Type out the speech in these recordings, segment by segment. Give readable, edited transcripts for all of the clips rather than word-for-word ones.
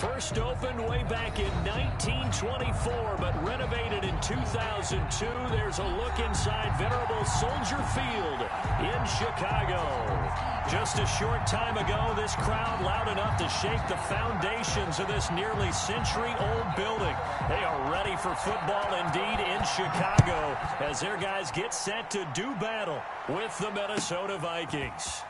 First opened way back in 1924, but renovated in 2002. There's a look inside venerable Soldier Field in Chicago. Just a short time ago, this crowd loud enough to shake the foundations of this nearly century-old building. They are ready for football indeed in Chicago as their guys get set to do battle with the Minnesota Vikings.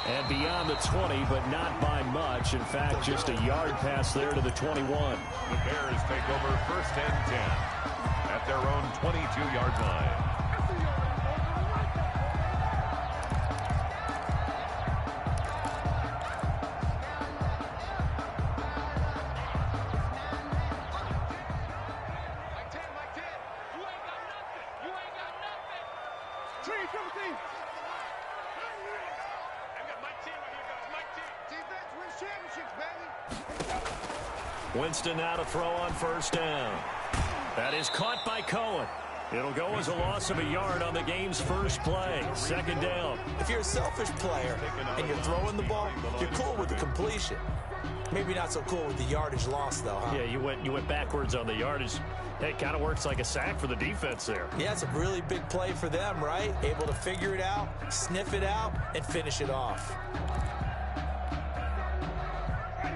And beyond the 20, but not by much. In fact, just a yard pass there to the 21. The Bears take over first and 10 at their own 22-yard line. Winston now to throw on first down. That is caught by Cohen. It'll go as a loss of a yard on the game's first play. Second down. If you're a selfish player and you're throwing the ball, you're cool with the completion. Maybe not so cool with the yardage loss, though, huh? Yeah, you went backwards on the yardage. Hey, it kind of works like a sack for the defense there. Yeah, it's a really big play for them, right? Able to figure it out, sniff it out, and finish it off.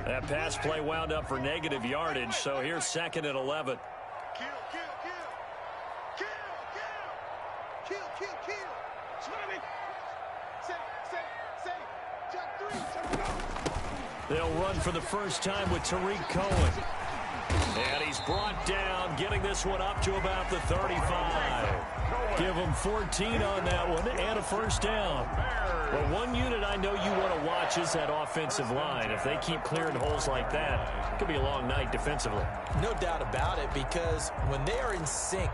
That pass play wound up for negative yardage, so here's second and 11. They'll run for the first time with Tariq Cohen. And he's brought down, getting this one up to about the 35. Give him 14 on that one and a first down. Well, one unit I know you want to watch is that offensive line. If they keep clearing holes like that, it could be a long night defensively. No doubt about it, because when they are in sync,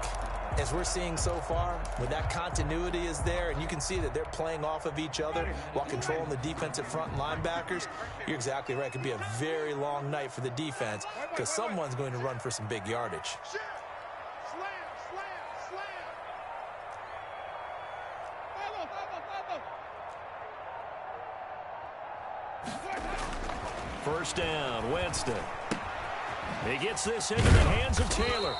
as we're seeing so far, when that continuity is there and you can see that they're playing off of each other while controlling the defensive front linebackers, you're exactly right. It could be a very long night for the defense because someone's going to run for some big yardage. First down, Winston. He gets this into the hands of Taylor.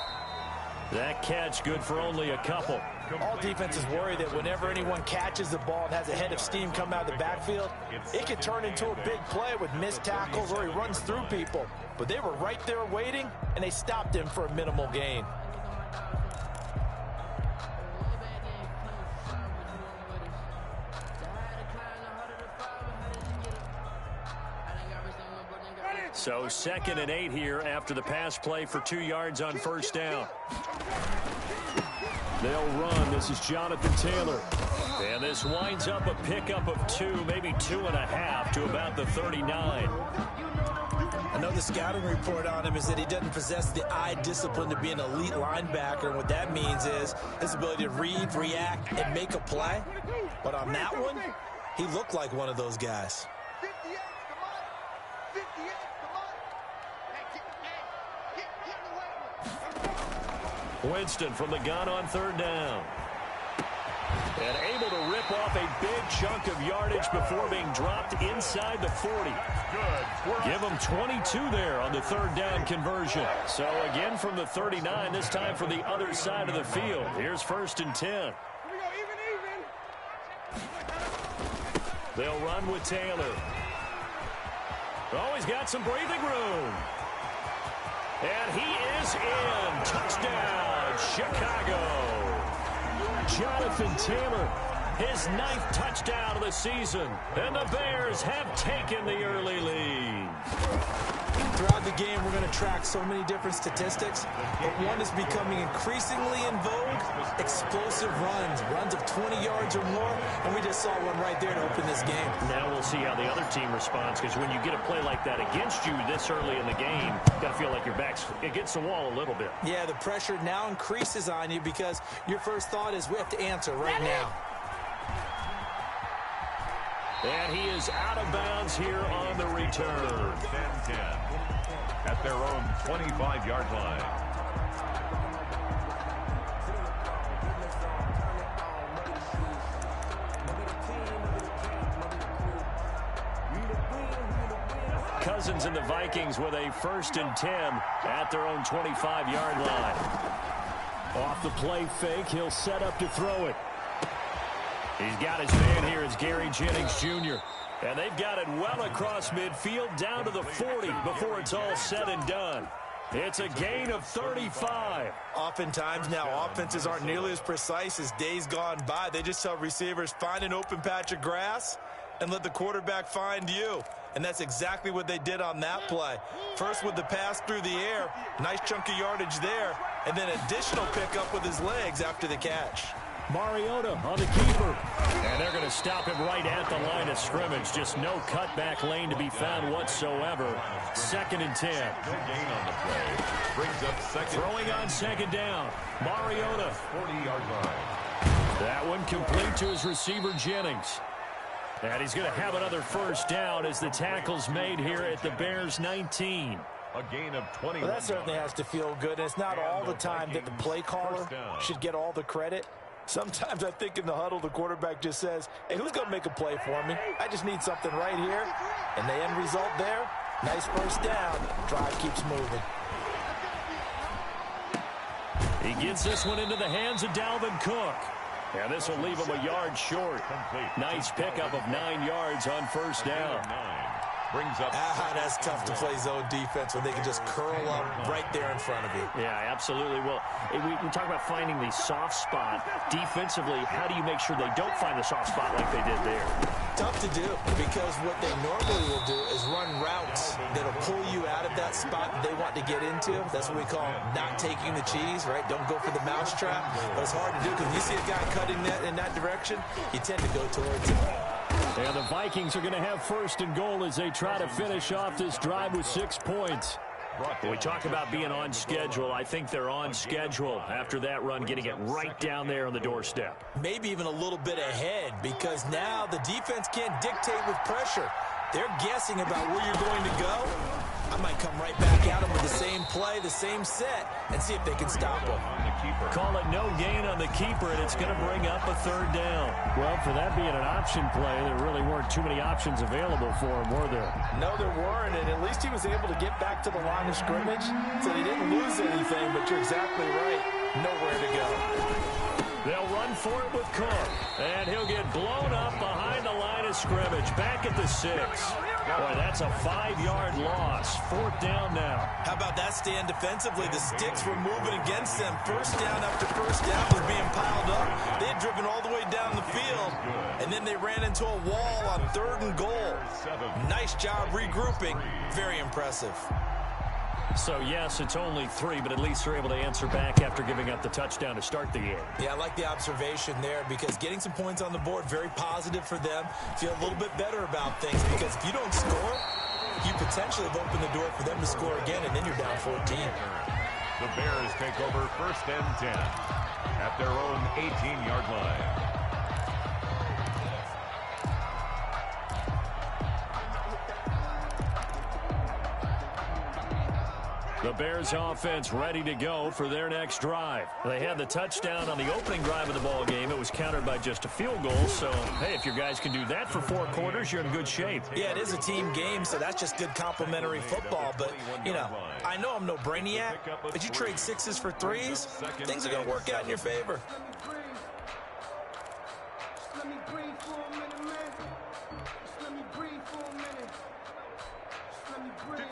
That catch good for only a couple. All defenses worry that whenever anyone catches the ball and has a head of steam come out of the backfield, it can turn into a big play with missed tackles or he runs through people. But they were right there waiting, and they stopped him for a minimal gain. So second and 8 here after the pass play for 2 yards on first down. They'll run. This is Jonathan Taylor. And this winds up a pickup of 2, maybe 2.5 to about the 39. I know the scouting report on him is that he doesn't possess the eye discipline to be an elite linebacker. And what that means is his ability to read, react, and make a play. But on that one, he looked like one of those guys. Winston from the gun on third down. And able to rip off a big chunk of yardage before being dropped inside the 40. Give him 22 there on the third down conversion. So again from the 39, this time from the other side of the field. Here's first and 10. They'll run with Taylor. Oh, he's got some breathing room. And he is in. Touchdown, Chicago. Jonathan Taylor, his 9th touchdown of the season. And the Bears have taken the early lead. Throughout the game, we're going to track so many different statistics, but one is becoming increasingly in vogue: explosive runs of 20 yards or more, and we just saw one right there to open this game. Now we'll see how the other team responds, because when you get a play like that against you this early in the game, you got to feel like your back's against the wall a little bit. Yeah, the pressure now increases on you because your first thought is we have to answer right now. And he is out of bounds here on the return. 10-10 at their own 25-yard line. Cousins and the Vikings with a 1st and 10 at their own 25-yard line. Off the play fake, he'll set up to throw it. He's got his man here. It's Gary Jennings Jr. And they've got it well across midfield down to the 40 before it's all said and done. It's a gain of 35. Oftentimes now, offenses aren't nearly as precise as days gone by. They just tell receivers, find an open patch of grass and let the quarterback find you. And that's exactly what they did on that play. First with the pass through the air, nice chunk of yardage there, and then additional pickup with his legs after the catch. Mariota on the keeper. And they're going to stop him right at the line of scrimmage. Just no cutback lane to be found whatsoever. 2nd and 10. No gain on the play. Brings up second. Throwing on 2nd down. Mariota. 40-yard line. That one complete to his receiver, Jennings. And he's going to have another 1st down as the tackle's made here at the Bears' 19. A gain of 20. Well, that certainly has to feel good. And it's not all the time that the play caller should get all the credit. Sometimes I think in the huddle, the quarterback just says, hey, who's going to make a play for me? I just need something right here. And the end result there, nice 1st down. Drive keeps moving. He gets this one into the hands of Dalvin Cook. And this will leave him a yard short. Nice pickup of 9 yards on 1st down. Brings up. That's tough to play zone defense when they can just curl up right there in front of you. Yeah, absolutely. Well, we talk about finding the soft spot. Defensively, how do you make sure they don't find the soft spot like they did there? Tough to do because what they normally will do is run routes that'll pull you out of that spot that they want to get into. That's what we call not taking the cheese, right? Don't go for the mousetrap. But it's hard to do because when you see a guy cutting that in that direction, you tend to go towards him. And the Vikings are going to have 1st and goal as they try to finish off this drive with 6 points. When we talk about being on schedule, I think they're on schedule after that run, getting it right down there on the doorstep. Maybe even a little bit ahead because now the defense can't dictate with pressure. They're guessing about where you're going to go. I might come right back at them with the same play, the same set, and see if they can stop them. Call it no gain on the keeper, and it's going to bring up a 3rd down. Well, for that being an option play, there really weren't too many options available for him, were there? No, there weren't, and at least he was able to get back to the line of scrimmage, so he didn't lose anything, but you're exactly right. Nowhere to go. They'll run for it with Cook, and he'll get blown up behind the line of scrimmage, back at the 6. Boy, that's a 5-yard loss. 4th down now. How about that stand defensively? The sticks were moving against them. 1st down after 1st down was being piled up. They had driven all the way down the field, and then they ran into a wall on 3rd and goal. Nice job regrouping. Very impressive. So, yes, it's only 3, but at least they're able to answer back after giving up the touchdown to start the game. Yeah, I like the observation there because getting some points on the board, very positive for them. Feel a little bit better about things because if you don't score, you potentially have opened the door for them to score again, and then you're down 14. The Bears take over 1st and 10 at their own 18-yard line. The Bears offense ready to go for their next drive. They had the touchdown on the opening drive of the ball game. It was countered by just a field goal. So, hey, if your guys can do that for 4 quarters, you're in good shape. Yeah, it is a team game, so that's just good complimentary football. But, you know, I know I'm no brainiac, but you trade 6s for 3s, things are going to work out in your favor.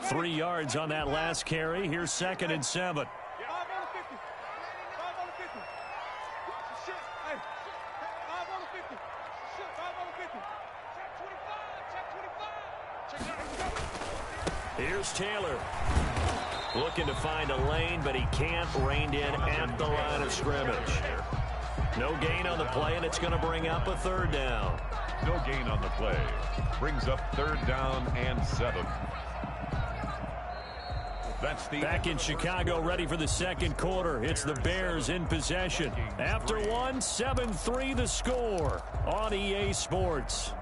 3 yards on that last carry. Here's 2nd and 7. Here's Taylor. Looking to find a lane, but he can't. Reined in at the line of scrimmage. No gain on the play, and it's going to bring up a 3rd down. No gain on the play. Brings up 3rd down and 7. Back in Chicago, ready for the 2nd quarter. It's the Bears in possession. After 1, 7-3 the score on EA Sports.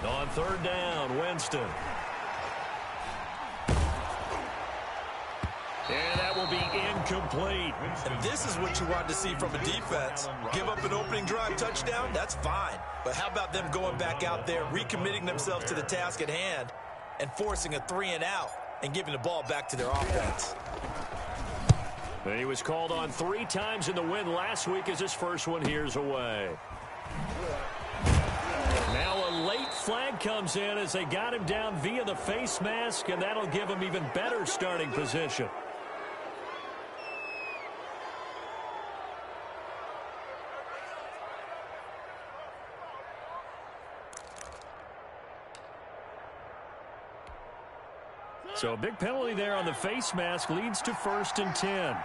On third down, Winston. And that will be incomplete. And this is what you want to see from a defense. Give up an opening drive touchdown, that's fine. But how about them going back out there, recommitting themselves to the task at hand, and forcing a 3-and-out and giving the ball back to their offense. He was called on 3 times in the win last week as his first one here's away. Now a late flag comes in as they got him down via the face mask, and that'll give him even better starting position. So a big penalty there on the face mask leads to 1st and 10.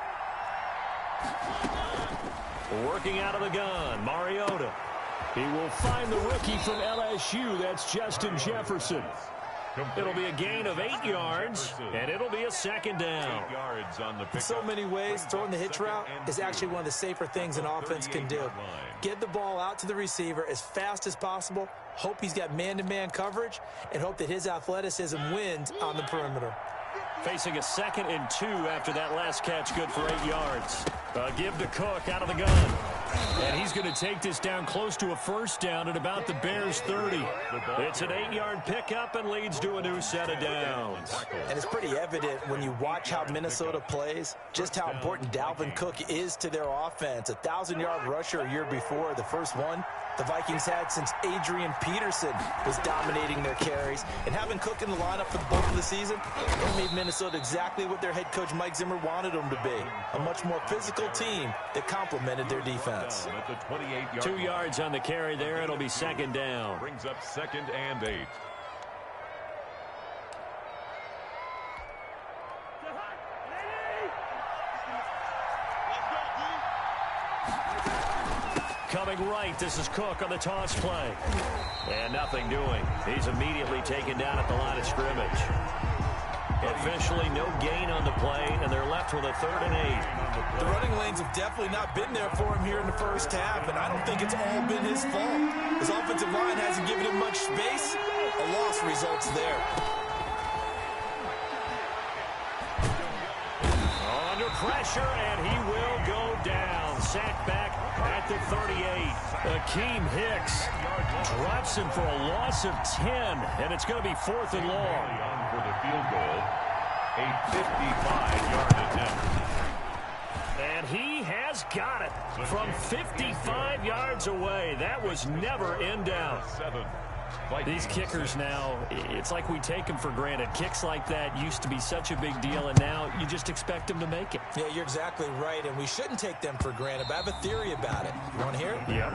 Working out of the gun, Mariota. He will find the rookie from LSU. That's Justin Jefferson. It'll be a gain of 8 yards, and it'll be a 2nd down. In so many ways, throwing the hitch route is actually one of the safer things an offense can do. Get the ball out to the receiver as fast as possible, hope he's got man-to-man coverage, and hope that his athleticism wins on the perimeter. Facing a 2nd and 2 after that last catch, good for 8 yards. Give to Cook out of the gun. And he's going to take this down close to a 1st down at about the Bears' 30. It's an 8-yard pickup and leads to a new set of downs. And it's pretty evident when you watch how Minnesota plays, just how important Dalvin Cook is to their offense. A 1,000-yard rusher a year before, the first one the Vikings had since Adrian Peterson was dominating their carries. And having Cook in the lineup for the bulk of the season, it made Minnesota exactly what their head coach Mike Zimmer wanted them to be. A much more physical team that complemented their defense. 2 yards on the carry there. It'll be 2nd down. Brings up 2nd and 8. Coming right, this is Cook on the toss play. And nothing doing. He's immediately taken down at the line of scrimmage. Officially no gain on the play, and they're left with a 3rd and 8. The running lanes have definitely not been there for him here in the first half, and I don't think it's all been his fault. His offensive line hasn't given him much space. A loss results there. Under pressure, and he will go down. Sacked back at the 38. Akeem Hicks drops him for a loss of 10, and it's going to be 4th and long. For the field goal, a 55-yard attempt. And he has got it from 55 yards away. That was never in doubt. These kickers now, it's like we take them for granted. Kicks like that used to be such a big deal, and now you just expect them to make it. Yeah, you're exactly right, and we shouldn't take them for granted, but I have a theory about it. You want to hear it? Yeah.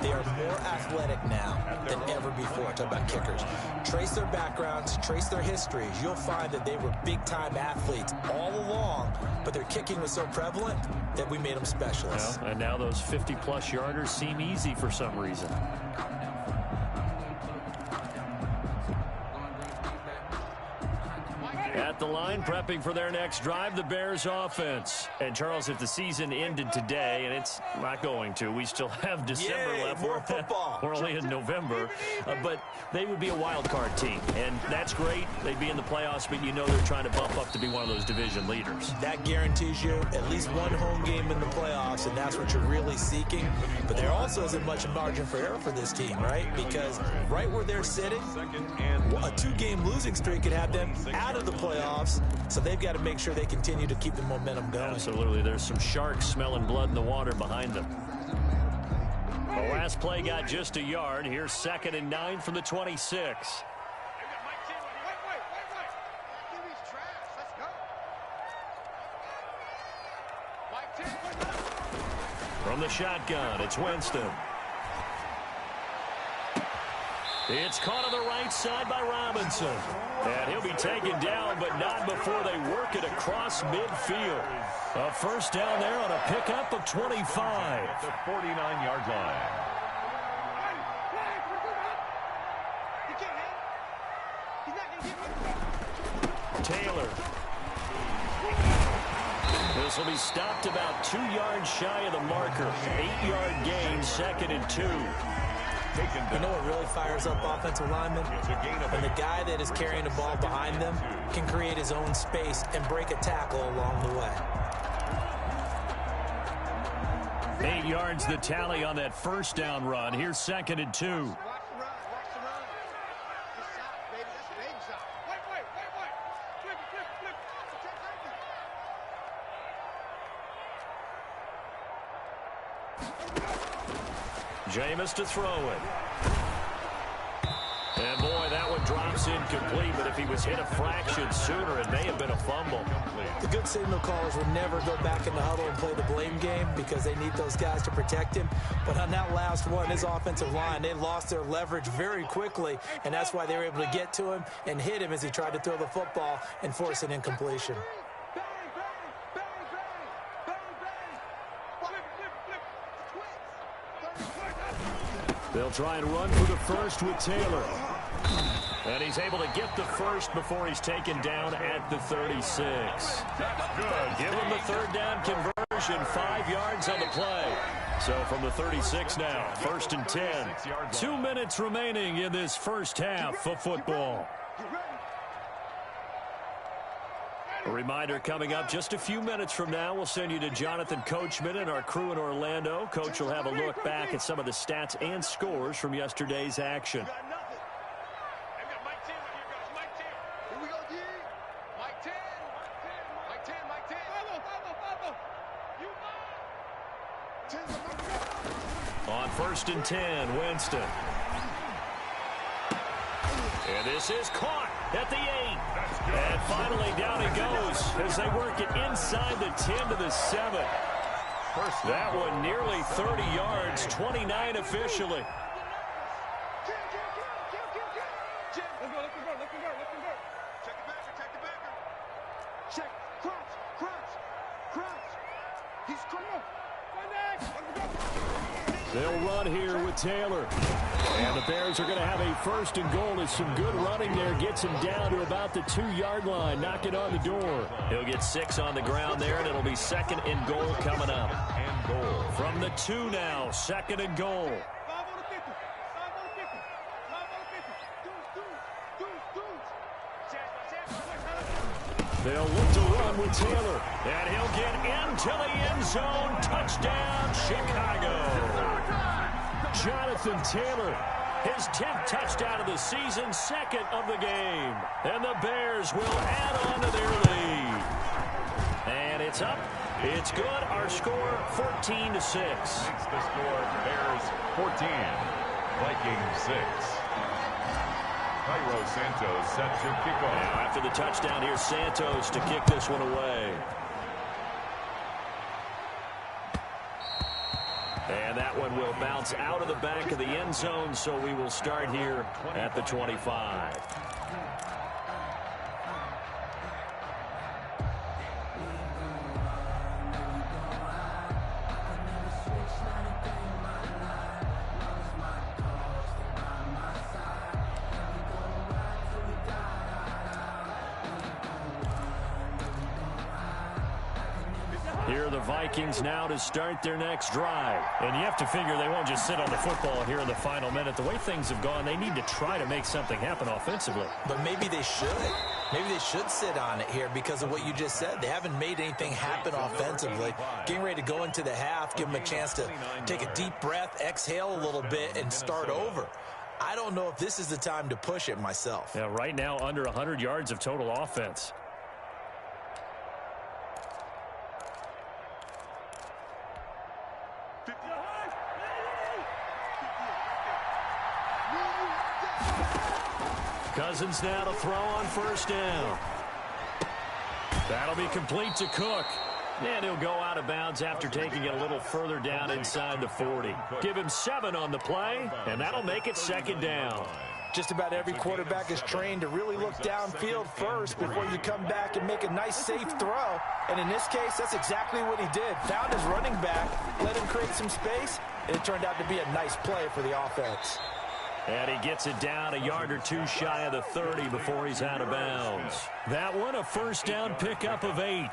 They are more athletic now than ever before. Talk about kickers. Trace their backgrounds, trace their histories. You'll find that they were big-time athletes all along, but their kicking was so prevalent that we made them specialists. Well, and now those 50-plus yarders seem easy for some reason. At the line, prepping for their next drive, the Bears offense. And, Charles, if the season ended today, and it's not going to, we still have December left. More football. We're only in November. But they would be a wild card team, and that's great. They'd be in the playoffs, but you know they're trying to bump up to be one of those division leaders. That guarantees you at least one home game in the playoffs, and that's what you're really seeking. But there also isn't much margin for error for this team, right? Because right where they're sitting, a 2-game losing streak could have them out of the playoffs, so they've got to make sure they continue to keep the momentum going. Absolutely. There's some sharks smelling blood in the water behind them. The last play got just a yard. Here's 2nd and 9 from the 26. From the shotgun, it's Winston. It's caught on the right side by Robinson. And he'll be taken down, but not before they work it across midfield. A 1st down there on a pickup of 25. The 49-yard line. Taylor. This will be stopped about 2 yards shy of the marker. 8-yard gain, 2nd and 2. taken down. You know what really fires up offensive linemen? When the guy that is carrying the ball behind them can create his own space and break a tackle along the way. 8 yards the tally on that first down run. Here's 2nd and 2. Jameis to throw it. And boy, that one drops incomplete, but if he was hit a fraction sooner, it may have been a fumble. The good signal callers will never go back in the huddle and play the blame game because they need those guys to protect him. But on that last one, his offensive line, they lost their leverage very quickly, and that's why they were able to get to him and hit him as he tried to throw the football and force an incompletion. They'll try and run for the first with Taylor. And he's able to get the first before he's taken down at the 36. That's good. Give him the 3rd down conversion, 5 yards on the play. So from the 36 now, 1st and 10. 2 minutes remaining in this first half of football. A reminder coming up just a few minutes from now, we'll send you to Jonathan Coachman and our crew in Orlando. Coach will have a look back at some of the stats and scores from yesterday's action. On 1st and 10, Winston. And this is caught at the 8. And finally down he goes as they work it inside the 10 to the 7. That one nearly 30 yards, 29 officially. They'll run here with Taylor. And the Bears are going to have a 1st and goal as some good running there gets him down to about the 2-yard line, knocking on the door. He'll get 6 on the ground there, and it'll be 2nd and goal coming up. And goal. From the 2 now, 2nd and goal. They'll look to run with Taylor. And he'll get into the end zone. Touchdown, Chicago. Jonathan Taylor, his 10th touchdown of the season, 2nd of the game. And the Bears will add on to their lead. And it's up. It's good. Our score, 14-6. Makes the score, Bears 14, Vikings 6. Cairo Santos sets your kickoff. Now after the touchdown, here's Santos to kick this one away. And that one will bounce out of the back of the end zone, so we will start here at the 25. Here are the Vikings now to start their next drive. And you have to figure they won't just sit on the football here in the final minute. The way things have gone, they need to try to make something happen offensively. But maybe they should. Maybe they should sit on it here because of what you just said. They haven't made anything happen offensively. Getting ready to go into the half, give them a chance to take a deep breath, exhale a little bit, and start over. I don't know if this is the time to push it myself. Yeah, right now under 100 yards of total offense. Cousins now to throw on 1st down. That'll be complete to Cook. And he'll go out of bounds after taking it a little further down inside the 40. Give him 7 on the play, and that'll make it 2nd down. Just about every quarterback is trained to really look downfield first before you come back and make a nice, safe throw. And in this case, that's exactly what he did. Found his running back, let him create some space, and it turned out to be a nice play for the offense. And he gets it down a yard or 2 shy of the 30 before he's out of bounds. That one, a 1st down pickup of 8.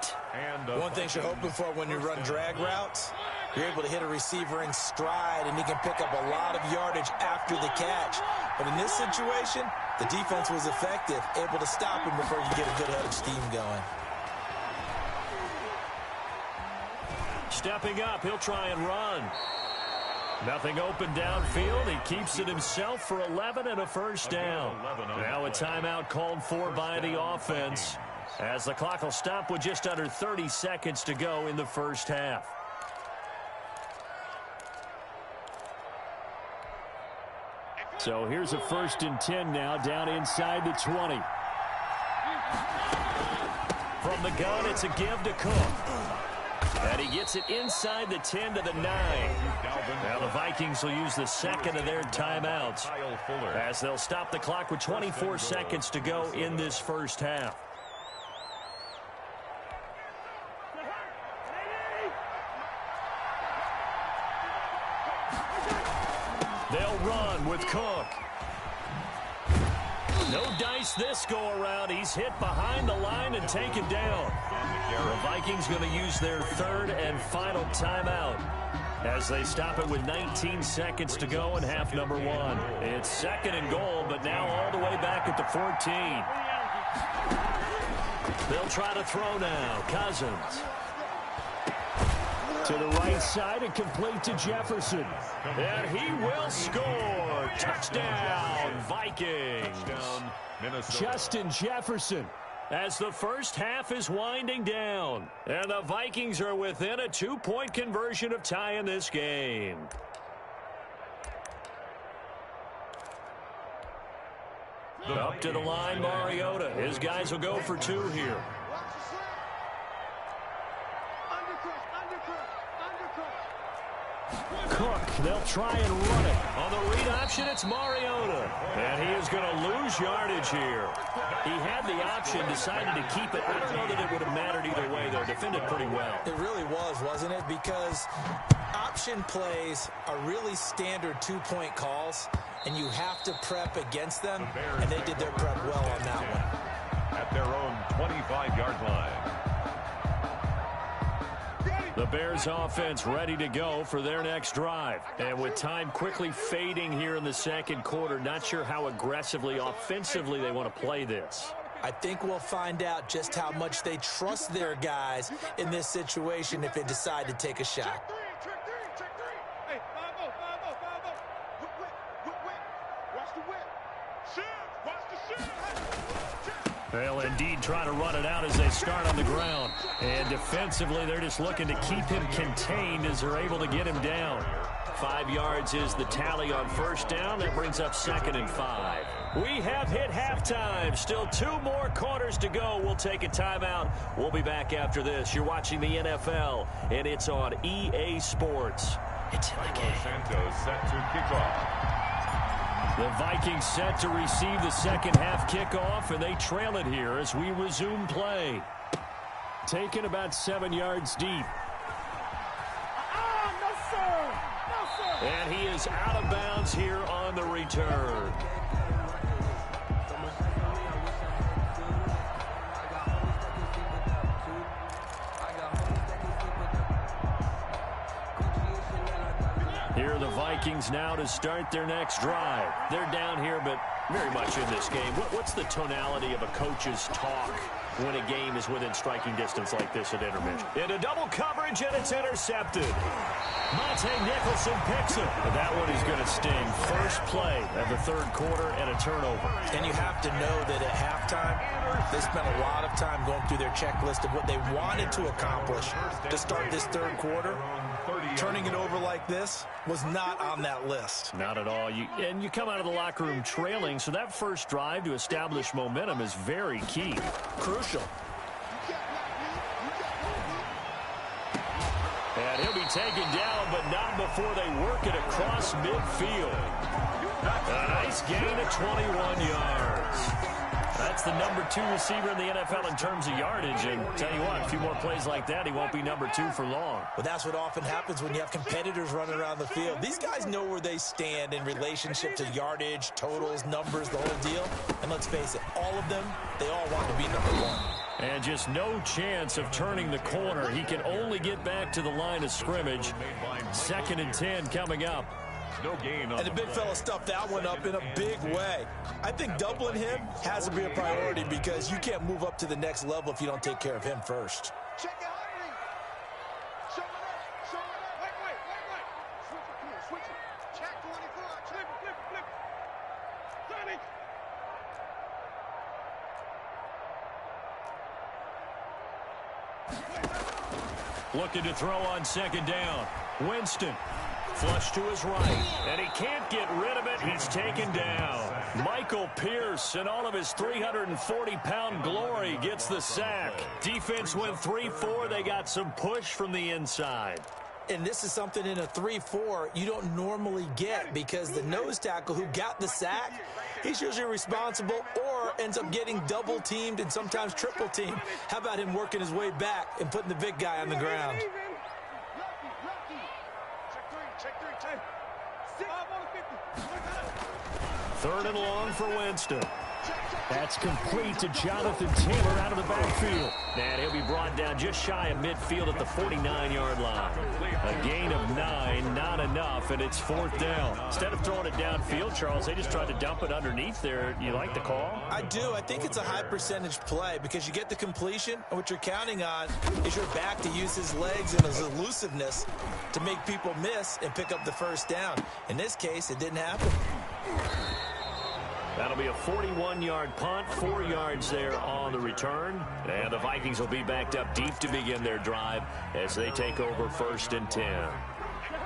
One thing you're hoping for when you run drag routes You're able to hit a receiver in stride, and he can pick up a lot of yardage after the catch. But in this situation, the defense was effective, able to stop him before you get a good head of steam going. Stepping up, he'll try and run. Nothing open downfield. He keeps it himself for 11 and a first down. Now a timeout called for by the offense, as the clock will stop with just under 30 seconds to go in the first half. So here's a 1st and 10 now, down inside the 20. From the gun, it's a give to Cook. And he gets it inside the 10 to the 9. Now the Vikings will use the second of their timeouts, as they'll stop the clock with 24 seconds to go in this first half. They'll run with Cook. No dice this go-around. He's hit behind the line and taken down. The Vikings going to use their 3rd and final timeout as they stop it with 19 seconds to go in half number 1. It's 2nd and goal, but now all the way back at the 14. They'll try to throw now. Cousins. To the right side and complete to Jefferson. And he will score. Touchdown, Vikings. Justin Jefferson, as the first half is winding down. And the Vikings are within a 2-point conversion of tying this game. Up to the line, Mariota. His guys will go for 2 here. Cook, they'll try and run it. On the read option, it's Mariota. And he is going to lose yardage here. He had the option, decided to keep it. I don't know that it would have mattered either way, though. Defended pretty well. It really was, wasn't it? Because option plays are really standard 2-point calls, and you have to prep against them, and they did their prep well on that one. At their own 25-yard line. The Bears offense ready to go for their next drive. And with time quickly fading here in the second quarter, not sure how aggressively, offensively they want to play this. I think we'll find out just how much they trust their guys in this situation if they decide to take a shot. They'll indeed try to run it out as they start on the ground. And defensively, they're just looking to keep him contained as they're able to get him down. 5 yards is the tally on first down. That brings up 2nd and 5. We have hit halftime. Still 2 more quarters to go. We'll take a timeout. We'll be back after this. You're watching the NFL, and it's on EA Sports. It's in the game. Santos set to kick off. The Vikings set to receive the second half kickoff, and they trail it here as we resume play. Taken about 7 yards deep. No, sir. No, sir. And he is out of bounds here on the return. Here are the Vikings now to start their next drive. They're down here, but very much in this game. What's the tonality of a coach's talk when a game is within striking distance like this at intermission? Into double coverage, and it's intercepted. Monte Nicholson picks it. But that one is going to sting. First play of the third quarter and a turnover. And you have to know that at halftime, they spent a lot of time going through their checklist of what they wanted to accomplish to start this third quarter. Turning it over like this was not on that list. Not at all. And you come out of the locker room trailing, so that first drive to establish momentum is very key. Crucial. And he'll be taken down, but not before they work it across midfield. A nice gain of 21 yards. That's the number 2 receiver in the NFL in terms of yardage. And tell you what, a few more plays like that, he won't be number 2 for long. Well, that's what often happens when you have competitors running around the field. These guys know where they stand in relationship to yardage, totals, numbers, the whole deal. And let's face it, all of them, they all want to be number 1. And just no chance of turning the corner. He can only get back to the line of scrimmage. 2nd and 10 coming up. No gain on and the big fella stuffed that one up in a big way. I think doubling him has to be a priority because you can't move up to the next level if you don't take care of him first. Check it out. Show it up. Show it up. Wait. Switch it. Check 24. Flip it. 30. Looking to throw on 2nd down. Winston. Flush to his right, and he can't get rid of it. He's taken down. Michael Pierce, in all of his 340-pound glory, gets the sack. Defense went 3-4. They got some push from the inside. And this is something in a 3-4 you don't normally get because the nose tackle who got the sack, he's usually responsible or ends up getting double-teamed and sometimes triple-teamed. How about him working his way back and putting the big guy on the ground? Third and long for Winston. That's complete to Jonathan Taylor out of the backfield. And he'll be brought down just shy of midfield at the 49-yard line. A gain of 9, not enough, and it's 4th down. Instead of throwing it downfield, Charles, they just tried to dump it underneath there. You like the call? I do. I think it's a high-percentage play because you get the completion, and what you're counting on is your back to use his legs and his elusiveness to make people miss and pick up the 1st down. In this case, it didn't happen. That'll be a 41-yard punt, 4 yards there on the return. And the Vikings will be backed up deep to begin their drive as they take over 1st and 10.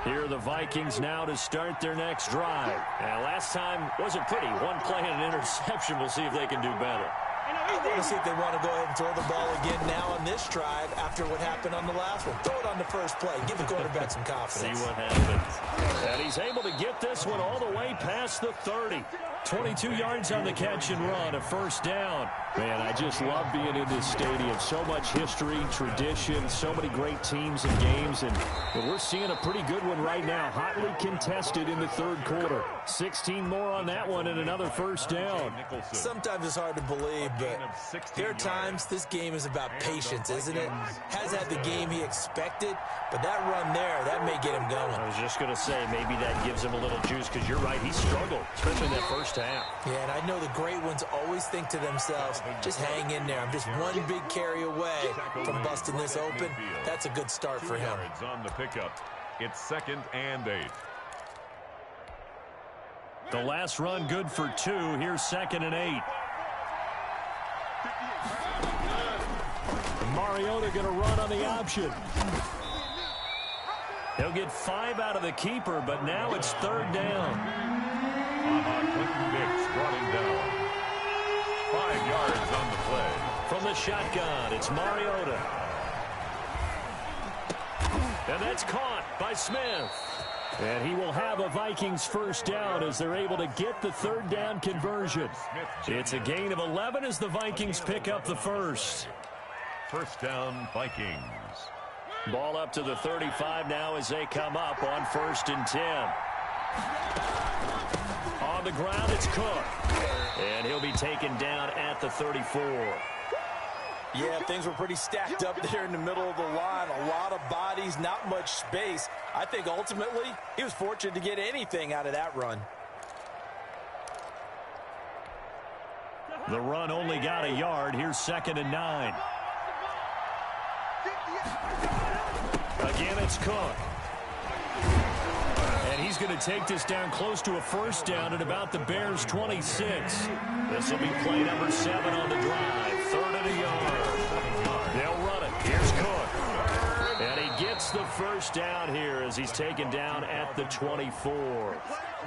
Here are the Vikings now to start their next drive. And last time wasn't pretty. One play and an interception. We'll see if they can do better. I want to see if they want to go ahead and throw the ball again now on this drive after what happened on the last one. Throw it on the first play. Give the quarterback some confidence. See what happens. And he's able to get this one all the way past the 30. 22 yards on the catch and run, a 1st down. Man, I just love being in this stadium. So much history, tradition, so many great teams and games. And we're seeing a pretty good one right now. Hotly contested in the 3rd quarter. 16 more on that one and another 1st down. Sometimes it's hard to believe, but there are times this game is about patience, isn't it? Has had the game he expected, but that run there, that may get him going. I was just going to say, maybe that gives him a little juice because you're right, he struggled, especially in that 1st half. Yeah, and I know the great ones always think to themselves, just hang in there. I'm just one big carry away from busting this open. That's a good start for him. On the pickup. It's 2nd and 8. The last run good for 2. Here's 2nd and 8. Mariota going to run on the option. He'll get 5 out of the keeper, but now it's 3rd down. Clinton Dix brought him down. 5 yards on the play. From the shotgun, it's Mariota. And that's caught by Smith. And he will have a Vikings 1st down as they're able to get the 3rd down conversion. It's a gain of 11 as the Vikings pick up the 1st. 1st down, Vikings. Ball up to the 35 now as they come up on 1st and 10. On the ground, it's Cook. And he'll be taken down at the 34. Yeah, things were pretty stacked up there in the middle of the line. A lot of bodies, not much space. I think ultimately he was fortunate to get anything out of that run. The run only got a yard. Here's 2nd and 9. Again, it's Cook. And he's going to take this down close to a 1st down at about the Bears' 26. This will be play number 7 on the drive. 3rd and a yard. They'll run it. Here's Cook. And he gets the 1st down here as he's taken down at the 24.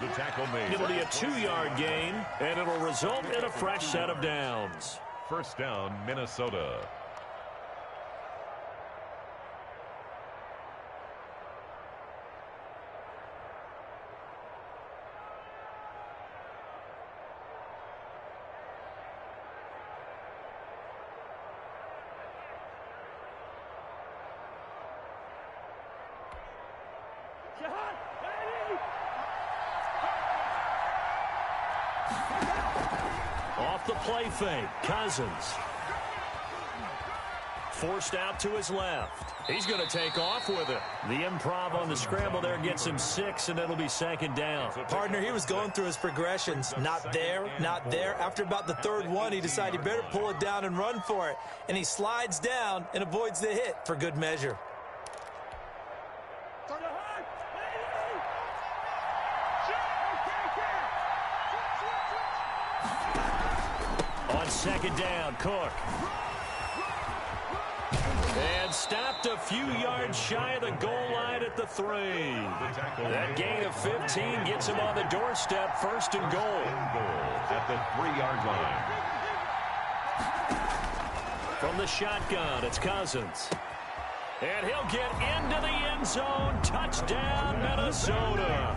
The tackle made. It'll be a 2-yard gain, and it'll result in a fresh set of downs. 1st down, Minnesota. Off the play fake, Cousins. forced out to his left. He's going to take off with it. The improv on the scramble there gets him 6, and it'll be second down. Partner, he was going through his progressions. Not there, not there. After about the third one, he decided he better pull it down and run for it. And he slides down and avoids the hit for good measure. On second down, Cook. And stopped a few yards shy of the goal line at the 3. That gain of 15 gets him on the doorstep, first and goal. At the 3-yard line. From the shotgun, it's Cousins. And he'll get into the end zone. Touchdown, Minnesota.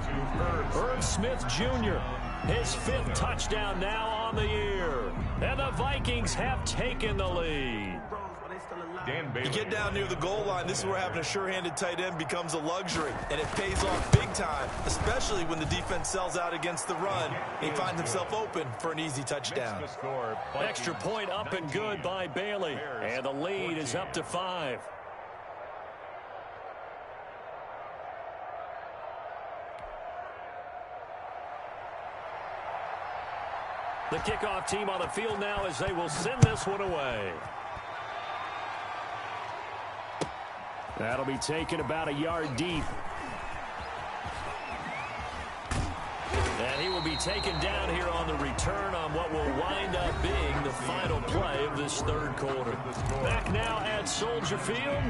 Irv Smith Jr., his 5th touchdown now on the year. And the Vikings have taken the lead. You get down near the goal line, this is where having a sure-handed tight end becomes a luxury, and it pays off big time, especially when the defense sells out against the run, and he finds himself open for an easy touchdown. Extra point up and good by Bailey, and the lead is up to 5. The kickoff team on the field now as they will send this one away. That'll be taken about a yard deep. And he will be taken down here on the return on what will wind up being the final play of this third quarter. Back now at Soldier Field.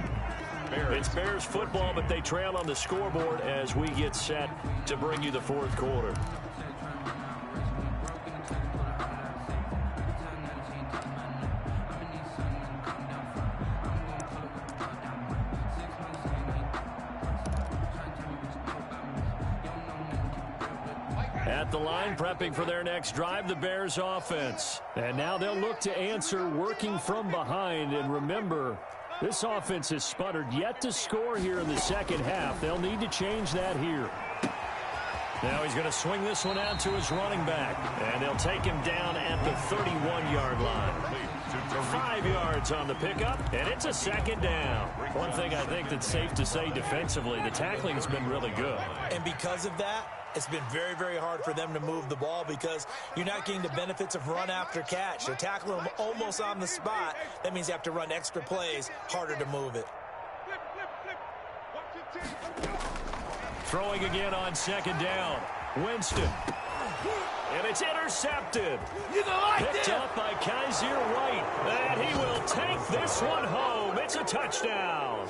It's Bears football, but they trail on the scoreboard as we get set to bring you the fourth quarter. At the line, prepping for their next drive, the Bears offense. And now they'll look to answer working from behind. And remember, this offense has sputtered yet to score here in the second half. They'll need to change that here. Now he's going to swing this one out to his running back. And they'll take him down at the 31-yard line. 5 yards on the pickup, and it's a second down. One thing I think that's safe to say defensively, the tackling has been really good. And because of that, it's been very, very hard for them to move the ball because you're not getting the benefits of run after catch. They're tackling them almost on the spot. That means you have to run extra plays, harder to move it. Throwing again on second down. Winston. And it's intercepted. Picked up by Kaiser White. And he will take this one home. It's a touchdown.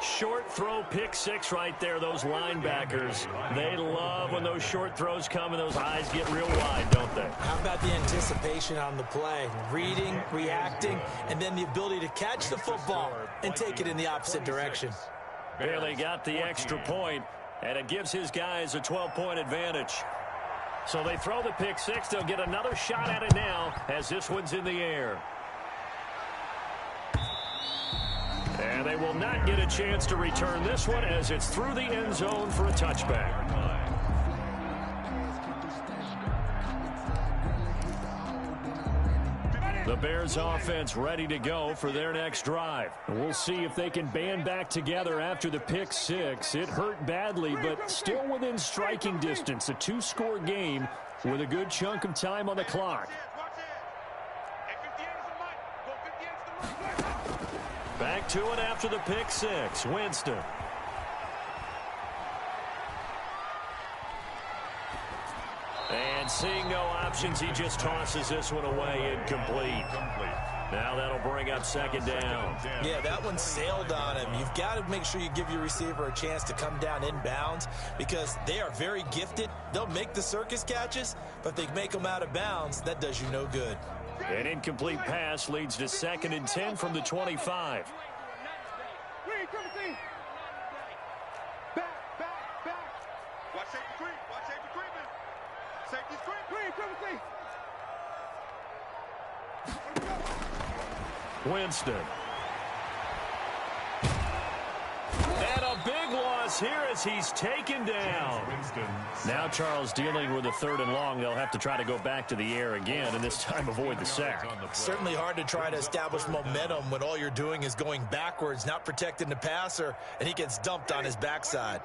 Short throw, pick 6 right there. Those linebackers, they love when those short throws come and those eyes get real wide, don't they? How about the anticipation on the play? Reading, reacting, and then the ability to catch the football and take it in the opposite direction. Bailey got the extra point, and it gives his guys a 12-point advantage. So they throw the pick 6. They'll get another shot at it now as this one's in the air. And they will not get a chance to return this one as it's through the end zone for a touchback. The Bears offense ready to go for their next drive. We'll see if they can band back together after the pick 6. It hurt badly, but still within striking distance. A 2-score game with a good chunk of time on the clock. Back to it after the pick 6. Winston. And seeing no options, he just tosses this one away incomplete. Now that'll bring up second down. Yeah, that one sailed on him. You've got to make sure you give your receiver a chance to come down inbounds because they are very gifted. They'll make the circus catches, but if they make them out of bounds, that does you no good. An incomplete pass leads to 2nd and 10 from the 25. Watch safety screen. Watch safety screen, man. Safety screen. Winston. And a big loss falls here as he's taken down. Now Charles dealing with a 3rd and long. They'll have to try to go back to the air again, and this time avoid the sack. Certainly hard to try to establish momentum when all you're doing is going backwards, not protecting the passer, and he gets dumped on his backside.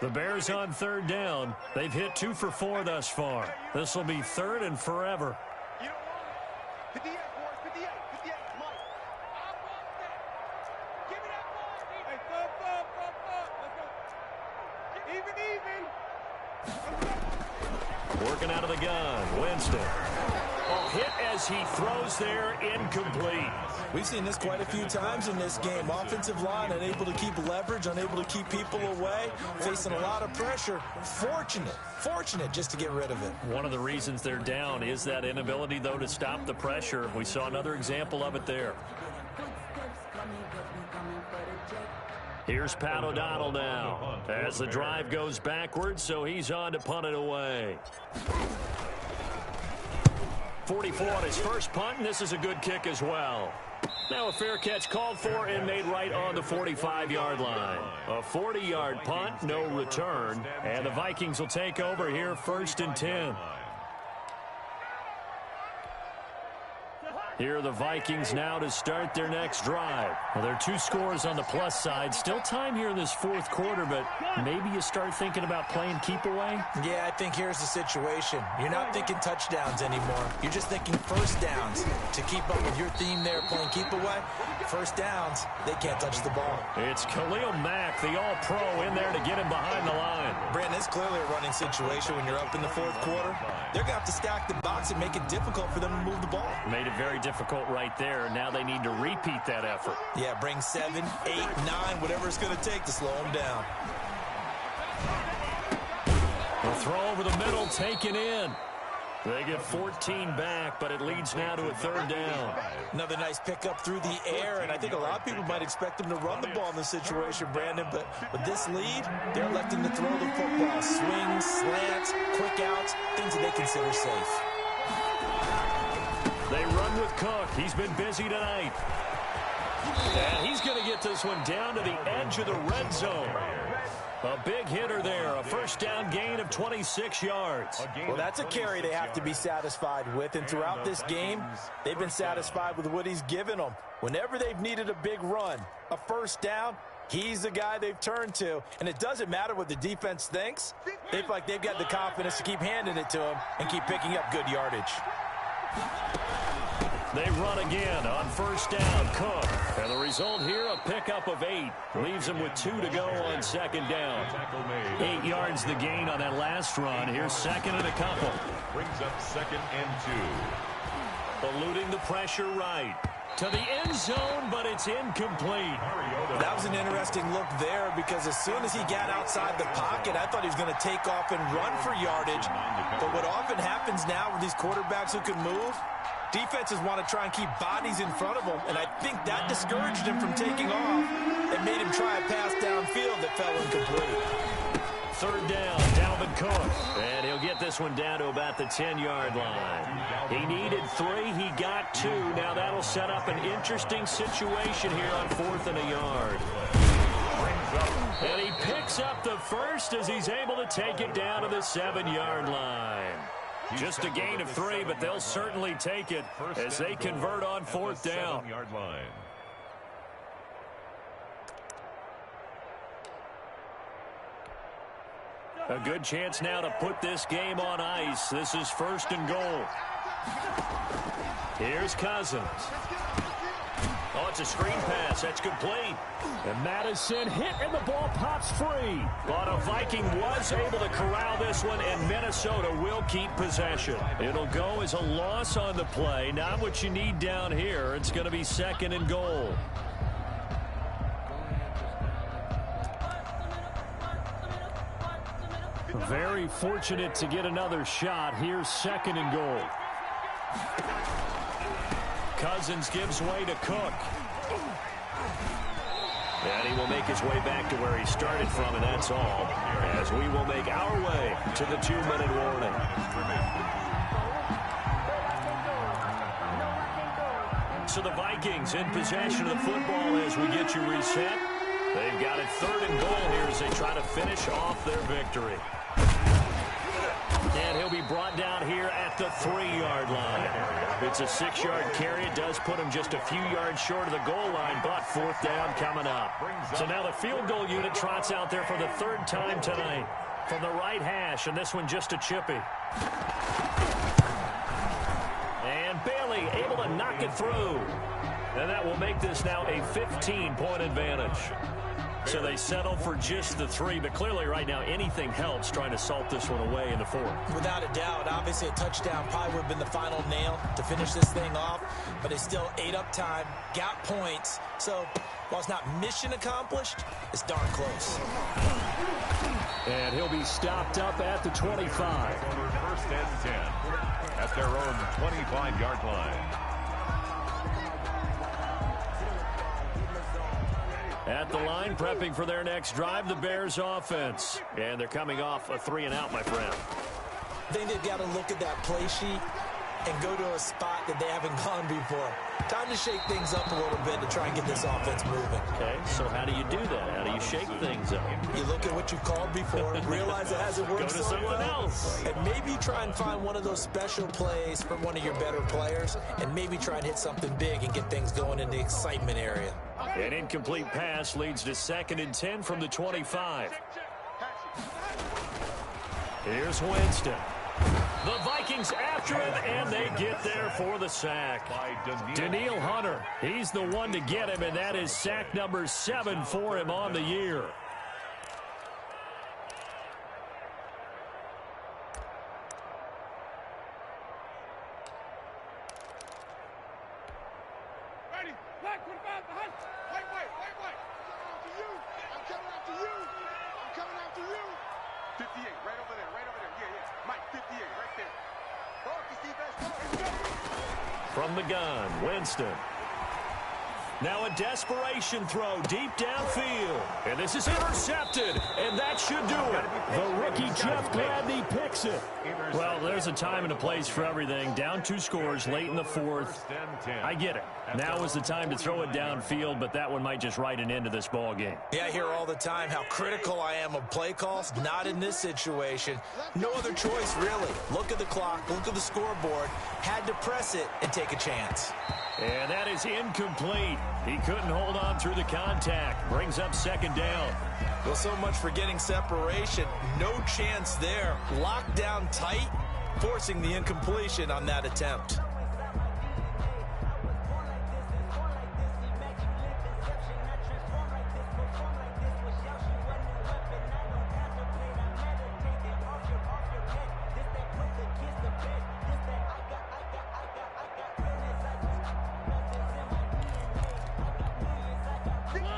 The Bears on 3rd down. They've hit 2 for 4 thus far. This will be 3rd and forever. 58, boys, 58, 58, Mike. I want that. Give me that ball. Hey, thumb. Even. Working out of the gun, Winston. Hit as he throws there, incomplete. We've seen this quite a few times in this game. Offensive line unable to keep leverage, unable to keep people away, facing a lot of pressure. Fortunate just to get rid of it. One of the reasons they're down is that inability, though, to stop the pressure. We saw another example of it there. Here's Pat O'Donnell now as the drive goes backwards, so he's on to punt it away. 44 on his first punt, and this is a good kick as well. Now a fair catch called for and made right on the 45-yard line. A 40-yard punt, no return, and the Vikings will take over here 1st and 10. Here are the Vikings now to start their next drive. Well, there are 2 scores on the plus side. Still time here in this 4th quarter, but maybe you start thinking about playing keep away? Yeah, I think here's the situation. You're not thinking touchdowns anymore. You're just thinking first downs. To keep up with your theme there, playing keep away, first downs, they can't touch the ball. It's Khalil Mack, the all-pro, in there to get him behind the line. Brandon, it's clearly a running situation when you're up in the 4th quarter. They're going to have to stack the box and make it difficult for them to move the ball. Made it very difficult right there. Now they need to repeat that effort. Yeah, bring 7, 8, 9, whatever it's going to take to slow them down. The throw over the middle, taken in. They get 14 back, but it leads now to a 3rd down. Another nice pickup through the air, and I think a lot of people might expect them to run the ball in this situation, Brandon, but with this lead, they're electing to throw the football. Swings, slants, quick outs, things that they consider safe. They run with Cook. He's been busy tonight. And he's going to get this one down to the edge of the red zone. A big hitter there. A 1st down gain of 26 yards. Well, that's a carry they have to be satisfied with. And throughout this game, they've been satisfied with what he's given them. Whenever they've needed a big run, a 1st down, he's the guy they've turned to. And it doesn't matter what the defense thinks. They feel like they've got the confidence to keep handing it to him and keep picking up good yardage. They run again on 1st down. Cook. And the result here, a pickup of 8. Leaves them with 2 to go on 2nd down. 8 yards the gain on that last run. Here's 2nd and a couple. Brings up 2nd and 2. Eluding the pressure right. To the end zone, but it's incomplete. That was an interesting look there because as soon as he got outside the pocket, I thought he was going to take off and run for yardage. But what often happens now with these quarterbacks who can move, defenses want to try and keep bodies in front of them, and I think that discouraged him from taking off and made him try a pass downfield that fell incomplete. 3rd down, Dalvin Cook. And he'll get this one down to about the 10-yard line. He needed 3, he got 2. Now that'll set up an interesting situation here on 4th and a yard. And he picks up the 1st as he's able to take it down to the 7-yard line. Just a gain of 3, but they'll certainly take it as they convert on 4th down. A good chance now to put this game on ice. This is 1st and goal. Here's Cousins. Oh, it's a screen pass. That's complete. And Madison hit, and the ball pops free. But a Viking was able to corral this one, and Minnesota will keep possession. It'll go as a loss on the play. Not what you need down here. It's going to be 2nd and goal. Very fortunate to get another shot. Here's 2nd and goal. Cousins gives way to Cook. And he will make his way back to where he started from, and that's all. As we will make our way to the 2-minute warning. So the Vikings in possession of the football as we get you reset. They've got it 3rd and goal here as they try to finish off their victory. And he'll be brought down here at the 3-yard line. It's a 6-yard carry. It does put him just a few yards short of the goal line, but 4th down coming up. So now the field goal unit trots out there for the 3rd time tonight from the right hash, and this one just a chippy. And Bailey able to knock it through. And that will make this now a 15-point advantage. So they settle for just the 3, but clearly right now anything helps trying to salt this one away in the 4th. Without a doubt, obviously a touchdown probably would have been the final nail to finish this thing off, but it's still ate up time, got points. So while it's not mission accomplished, it's darn close. And he'll be stopped up at the 25. 1st and 10 at their own 25-yard line. At the line, prepping for their next drive, the Bears offense. And they're coming off a 3-and-out, my friend. I think they've got to look at that play sheet and go to a spot that they haven't gone before. Time to shake things up a little bit to try and get this offense moving. Okay, so how do you do that? How do you shake things up? You look at what you called before, realize it hasn't worked Go to someone else. And maybe try and find one of those special plays from one of your better players, and maybe try and hit something big and get things going in the excitement area. An incomplete pass leads to 2nd and 10 from the 25. Here's Winston. The Vikings after him, and they get there for the sack. Daniil Hunter, he's the one to get him, and that is sack number 7 for him on the year. Ready? Black 25 behind. Wait. I'm coming after you. I'm coming after you. 58, right over there. Yeah. Mike, 58, right there. From the gun, Winston. Now a desperation throw deep downfield. And this is intercepted. And that should do it. The rookie Jeff Gladney picks it. Well, there's a time and a place for everything. Down 2 scores late in the 4th. I get it. Now is the time to throw it downfield, but that one might just write an end to this ball game. Yeah, I hear all the time how critical I am of play calls. Not in this situation. No other choice, really. Look at the clock. Look at the scoreboard. Had to press it and take a chance. And that is incomplete. He couldn't hold on through the contact. Brings up 2nd down. Well, so much for getting separation. No chance there. Locked down tight, forcing the incompletion on that attempt.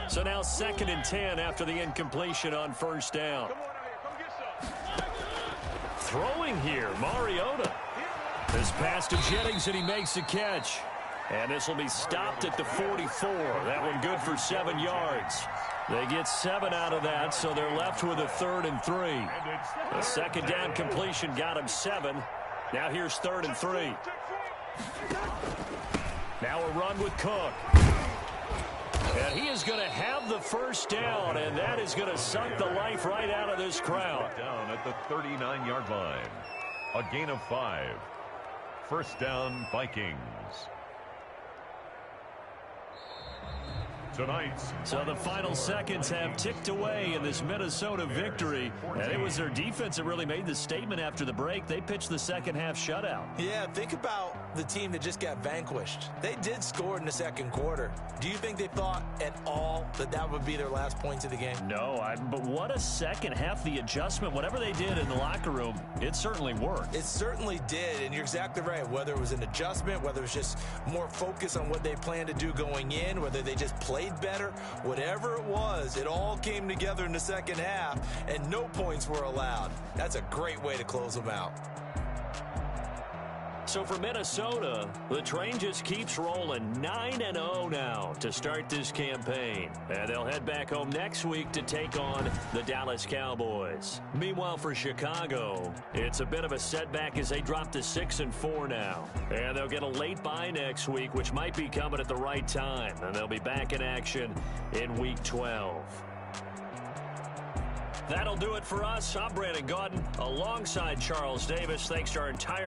So now 2nd and 10 after the incompletion on 1st down. Come on out here. Come get some. Throwing here, Mariota. This pass to Jennings, and he makes the catch. And this will be stopped at the 44. That one good for 7 yards. They get 7 out of that, so they're left with a 3rd and 3. The 2nd down completion got him 7. Now here's 3rd and 3. Now a run with Cook. And he is going to have the 1st down, and that is going to suck the life right out of this crowd. Down at the 39-yard line. A gain of 5. 1st down, Vikings. Tonight's So the final seconds have ticked away in this Minnesota victory. And it was their defense that really made the statement after the break. They pitched the second half shutout. Yeah, think about the team that just got vanquished. They did score in the 2nd quarter. Do you think they thought at all that that would be their last points of the game? No, but what a second half. The adjustment, whatever they did in the locker room, it certainly worked. It certainly did, and you're exactly right. Whether it was an adjustment, whether it was just more focus on what they planned to do going in, whether they just played better, whatever it was, it all came together in the 2nd half, and no points were allowed. That's a great way to close them out. So for Minnesota, the train just keeps rolling. 9-0 now to start this campaign. And they'll head back home next week to take on the Dallas Cowboys. Meanwhile, for Chicago, it's a bit of a setback as they drop to 6-4 now. And they'll get a late bye next week, which might be coming at the right time. And they'll be back in action in Week 12. That'll do it for us. I'm Brandon Gaudin alongside Charles Davis. Thanks to our entire